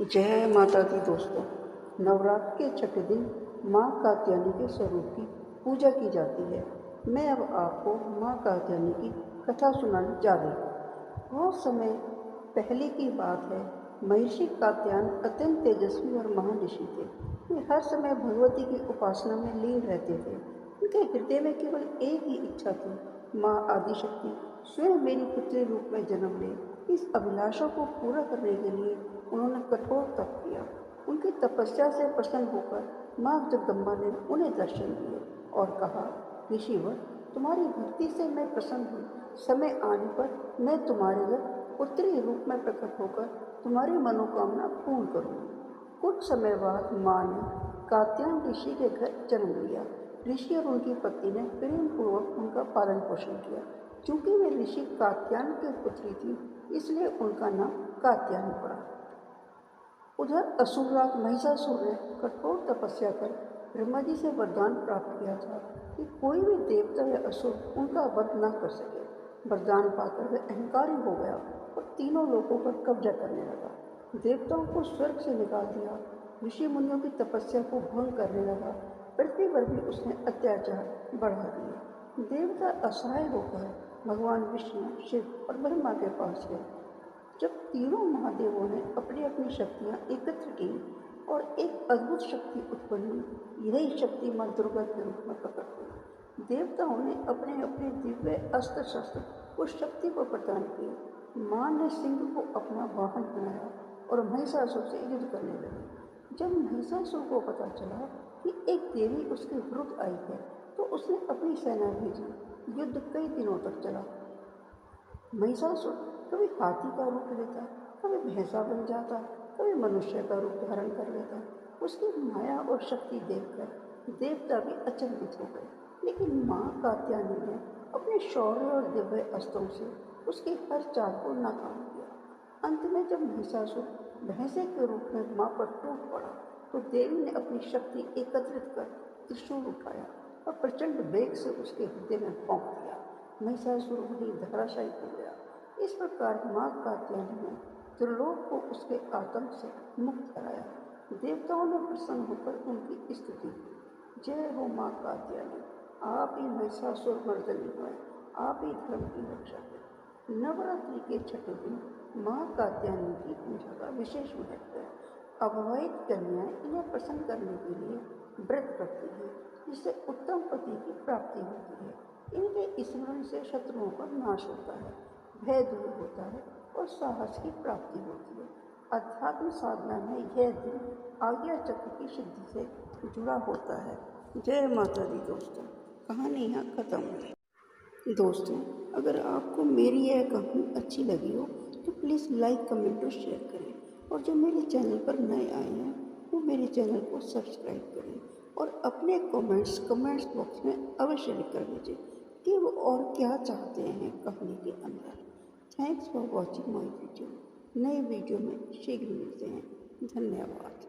जय माता दी दोस्तों। नवरात्र के छठे दिन माँ कात्यायनी के स्वरूप की पूजा की जाती है। मैं अब आपको माँ कात्यायनी की कथा सुनाने जा रही हूँ। बहुत समय पहले की बात है। महर्षि कात्यायन अत्यंत तेजस्वी और महान ऋषि थे। वे हर समय भगवती की उपासना में लीन रहते थे। उनके हृदय में केवल एक ही इच्छा थी, माँ आदिशक्ति स्वयं मेरी पुत्री रूप में जन्म ले। इस अभिलाषा को पूरा करने के लिए उन्होंने कठोर तप किया। उनकी तपस्या से प्रसन्न होकर माँ जगदम्बा ने उन्हें दर्शन दिए और कहा, ऋषिवर, तुम्हारी भक्ति से मैं प्रसन्न हूँ। समय आने पर मैं तुम्हारे घर पुत्री रूप में प्रकट होकर तुम्हारी मनोकामना पूर्ण करूँगी। कुछ समय बाद माँ ने कात्यायन ऋषि के घर जन्म लिया। ऋषि और उनकी पत्नी ने प्रेम पूर्वक उनका पालन पोषण किया। चूंकि वे ऋषि कात्यायन की पुत्री थी, इसलिए उनका नाम कात्यायनी पड़ा। उधर असुरराज महिषासुर ने कठोर तपस्या कर ब्रह्मा जी से वरदान प्राप्त किया था कि कोई भी देवता या असुर उनका वध न कर सके। वरदान पाकर वह अहंकारी हो गया और तीनों लोकों पर कब्जा करने लगा। देवताओं को स्वर्ग से निकाल दिया, ऋषि मुनियों की तपस्या को भंग करने लगा। पृथ्वी पर भी उसने अत्याचार बढ़ा दिए। देवता असहाय होकर भगवान विष्णु, शिव और ब्रह्मा के पास गए। जब तीनों महादेवों ने अपनी अपनी शक्तियाँ एकत्र की और एक अद्भुत शक्ति उत्पन्न हुई, यही शक्ति माँ दुर्गा के रूप में प्रकट हुई। देवताओं ने अपने अपने दिव्य अस्त्र शस्त्र उस शक्ति को प्रदान किए। माँ ने सिंह को अपना वाहन बनाया और महिषासुर से युद्ध करने लगी। जब महिषासुर को पता चला कि एक देवी उसके विरुद्ध आई है, तो उसने अपनी सेना भेजी। युद्ध कई दिनों तक चला। महिषासुर कभी हाथी का रूप लेता, कभी भैंसा बन जाता, कभी मनुष्य का रूप धारण कर लेता। उसकी माया और शक्ति देखकर देवता भी अचंभित हो गए। लेकिन माँ कात्यायनी ने अपने शौर्य और दिव्य अस्त्रों से उसकी हर चाल को नाकाम किया। अंत में जब महिषासुर भैंसे के रूप में माँ पर टूट पड़ा, तो देवी ने अपनी शक्ति एकत्रित कर त्रिशूल उठाया और प्रचंड वेग से उसके हृदय में भोंक दिया। महिषासुर वहीं धराशायी हो गया। इस प्रकार माँ कात्यायनी ने त्रिलोक को उसके आतंक से मुक्त कराया। देवताओं ने प्रसन्न होकर उनकी स्तुति की। जय हो माँ कात्यायनी, आप ही महिषासुर मर्दनी हैं, आप ही धर्म की रक्षा करें। नवरात्रि के छठे दिन माँ कात्यायनी की पूजा का विशेष महत्व है। अविवाहित कन्याएं इन्हें प्रसन्न करने के लिए व्रत करती हैं, जिससे उत्तम पति की प्राप्ति होती है। इनके स्मरण से शत्रुओं का नाश होता है, भय दूर होता है और साहस की प्राप्ति होती है। अध्यात्म साधना में यह दिन आज्ञा चक्र की सिद्धि से जुड़ा होता है। जय माता दी दोस्तों। कहानी यहाँ खत्म हुई। दोस्तों, अगर आपको मेरी यह कहानी अच्छी लगी हो तो प्लीज़ लाइक, कमेंट और शेयर करें। और जो मेरे चैनल पर नए आए हैं वो मेरे चैनल को सब्सक्राइब करें और अपने कमेंट्स बॉक्स में अवश्य लिख कर भेजें कि वो और क्या चाहते हैं कहानी के अंदर। Thanks for watching my video. नए वीडियो में शीघ्र मिलते हैं। धन्यवाद।